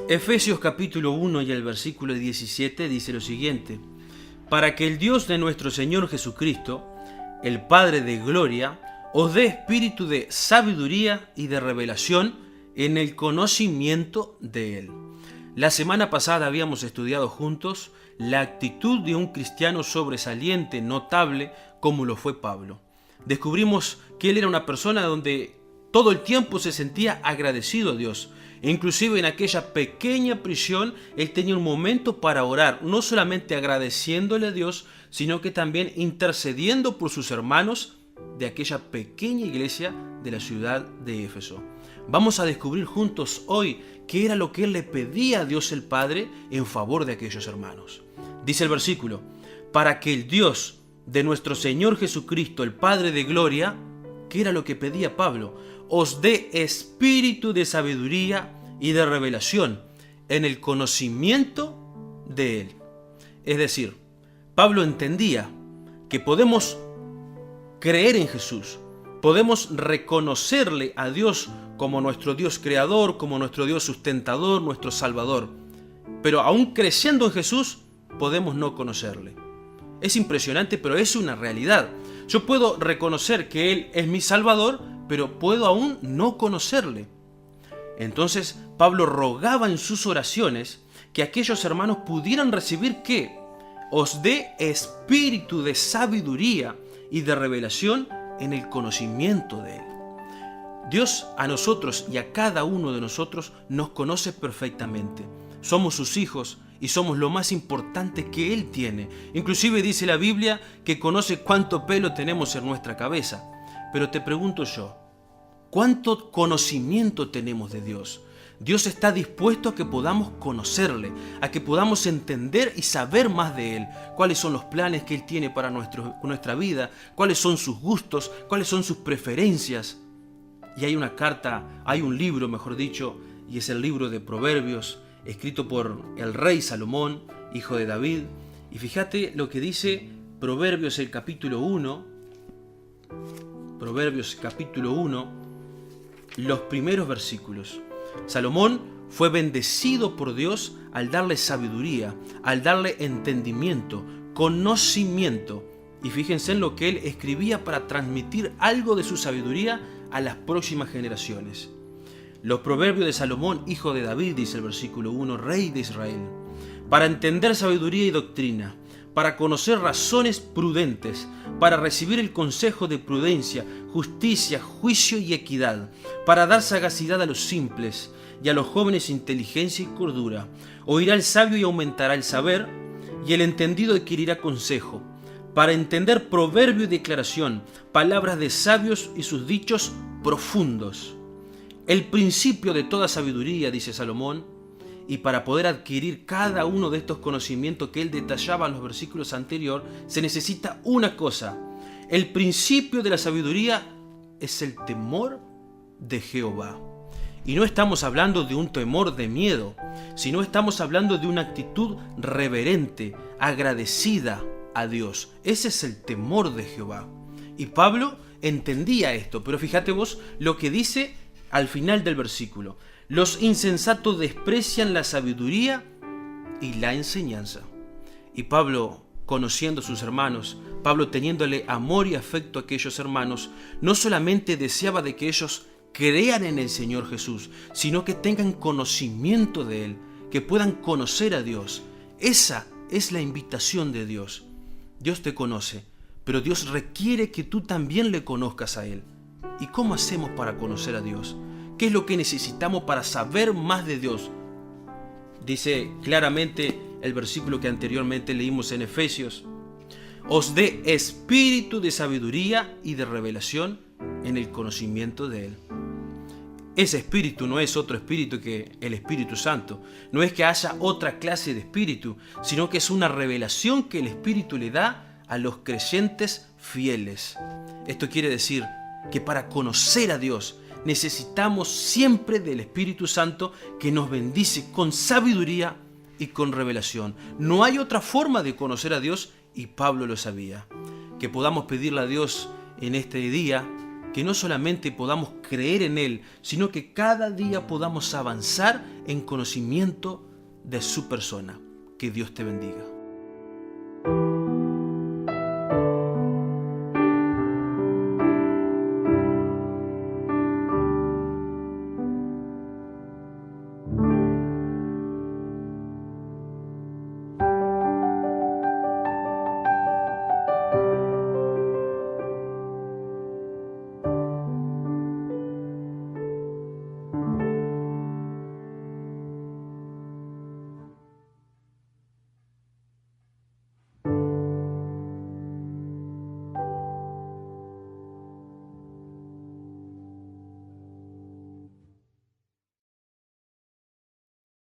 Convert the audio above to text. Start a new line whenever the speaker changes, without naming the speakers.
Efesios capítulo 1 y el versículo 17 dice lo siguiente: para que el Dios de nuestro Señor Jesucristo, el Padre de gloria, os dé espíritu de sabiduría y de revelación en el conocimiento de Él. La semana pasada habíamos estudiado juntos la actitud de un cristiano sobresaliente, notable, como lo fue Pablo. Descubrimos que él era una persona donde todo el tiempo se sentía agradecido a Dios. E inclusive en aquella pequeña prisión, él tenía un momento para orar, no solamente agradeciéndole a Dios, sino que también intercediendo por sus hermanos de aquella pequeña iglesia de la ciudad de Éfeso. Vamos a descubrir juntos hoy qué era lo que él le pedía a Dios el Padre en favor de aquellos hermanos. Dice el versículo: para que el Dios de nuestro Señor Jesucristo, el Padre de gloria, ¿qué era lo que pedía Pablo? Os dé espíritu de sabiduría y de revelación en el conocimiento de Él. Es decir, Pablo entendía que podemos creer en Jesús, podemos reconocerle a Dios como nuestro Dios creador, como nuestro Dios sustentador, nuestro Salvador. Pero aún creciendo en Jesús, podemos no conocerle. Es impresionante, pero es una realidad. Yo puedo reconocer que Él es mi Salvador, pero puedo aún no conocerle. Entonces Pablo rogaba en sus oraciones que aquellos hermanos pudieran recibir ¿qué? Os dé espíritu de sabiduría y de revelación en el conocimiento de Él. Dios a nosotros y a cada uno de nosotros nos conoce perfectamente. Somos sus hijos y somos lo más importante que Él tiene. Inclusive dice la Biblia que conoce cuánto pelo tenemos en nuestra cabeza. Pero te pregunto yo, ¿cuánto conocimiento tenemos de Dios? Dios está dispuesto a que podamos conocerle, a que podamos entender y saber más de Él. Cuáles son los planes que Él tiene para nuestra vida, cuáles son sus gustos, cuáles son sus preferencias. Y hay una carta, hay un libro, mejor dicho, y es el libro de Proverbios, escrito por el rey Salomón, hijo de David. Y fíjate lo que dice Proverbios el capítulo 1, Proverbios capítulo 1, los primeros versículos. Salomón fue bendecido por Dios al darle sabiduría, al darle entendimiento, conocimiento. Y fíjense en lo que él escribía para transmitir algo de su sabiduría a las próximas generaciones. Los proverbios de Salomón, hijo de David, dice el versículo 1, rey de Israel, para entender sabiduría y doctrina, para conocer razones prudentes, para recibir el consejo de prudencia, justicia, juicio y equidad, para dar sagacidad a los simples y a los jóvenes inteligencia y cordura. Oirá el sabio y aumentará el saber, y el entendido adquirirá consejo, para entender proverbio y declaración, palabras de sabios y sus dichos profundos. El principio de toda sabiduría, dice Salomón, y para poder adquirir cada uno de estos conocimientos que él detallaba en los versículos anteriores, se necesita una cosa. El principio de la sabiduría es el temor de Jehová. Y no estamos hablando de un temor de miedo, sino estamos hablando de una actitud reverente, agradecida a Dios. Ese es el temor de Jehová. Y Pablo entendía esto, pero fíjate vos lo que dice al final del versículo: los insensatos desprecian la sabiduría y la enseñanza. Y Pablo, conociendo a sus hermanos, Pablo teniéndole amor y afecto a aquellos hermanos, no solamente deseaba de que ellos crean en el Señor Jesús, sino que tengan conocimiento de Él, que puedan conocer a Dios. Esa es la invitación de Dios. Dios te conoce, pero Dios requiere que tú también le conozcas a Él. ¿Y cómo hacemos para conocer a Dios? ¿Qué es lo que necesitamos para saber más de Dios? Dice claramente el versículo que anteriormente leímos en Efesios: os dé espíritu de sabiduría y de revelación en el conocimiento de Él. Ese espíritu no es otro espíritu que el Espíritu Santo. No es que haya otra clase de espíritu, sino que es una revelación que el Espíritu le da a los creyentes fieles. Esto quiere decir que para conocer a Dios necesitamos siempre del Espíritu Santo, que nos bendice con sabiduría y con revelación. No hay otra forma de conocer a Dios, y Pablo lo sabía. Que podamos pedirle a Dios en este día que no solamente podamos creer en Él, sino que cada día podamos avanzar en conocimiento de su persona. Que Dios te bendiga.